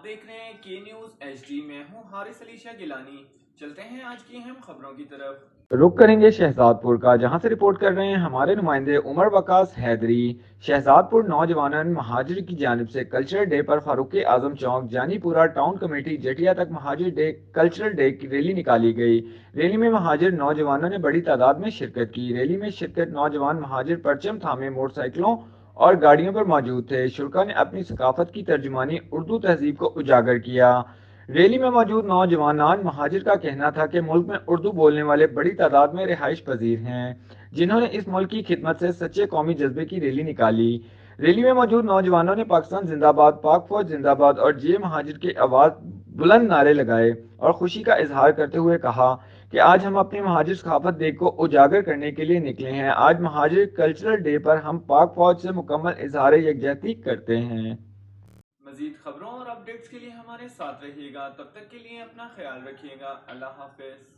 آپ دیکھ رہے ہیں کے نیوز ایچ ڈی. میں ہوں حارث علی شاہ گیلانی. چلتے ہیں آج کی اہم خبروں کی طرف. رخ کریں گے شہزاد پور کا، جہاں سے رپورٹ کر رہے ہیں ہمارے نمائندے عمر وقاص حیدری۔ شہزاد پور نوجوانان مہاجر کی جانب سے کلچرل ڈے پر فاروق اعظم چوک جانی پورہ ٹاؤن کمیٹی جٹیا تک مہاجر ڈے کلچرل ڈے کی ریلی نکالی گئی۔ ریلی میں مہاجر نوجوانوں نے بڑی تعداد میں شرکت کی۔ ریلی میں شرکت نوجوان مہاجر پرچم تھامے موٹر سائیکلوں اور گاڑیوں پر موجود تھے۔ شرکاء نے اپنی ثقافت کی ترجمانی اردو تہذیب کو اجاگر کیا۔ ریلی میں موجود نوجوانان مہاجر کا کہنا تھا کہ ملک میں اردو بولنے والے بڑی تعداد میں رہائش پذیر ہیں، جنہوں نے اس ملک کی خدمت سے سچے قومی جذبے کی ریلی نکالی۔ ریلی میں موجود نوجوانوں نے پاکستان زندہ باد، پاک فوج زندہ باد اور جے مہاجر کے آواز بلند نعرے لگائے اور خوشی کا اظہار کرتے ہوئے کہا کہ آج ہم اپنی مہاجر ثقافت ڈے کو اجاگر کرنے کے لیے نکلے ہیں۔ آج مہاجر کلچرل ڈے پر ہم پاک فوج سے مکمل اظہار یکجہتی کرتے ہیں۔ مزید خبروں اور اپڈیٹس کے لیے ہمارے ساتھ رہیے گا. تب تک کے لیے اپنا خیال رکھیے گا. اللہ حافظ.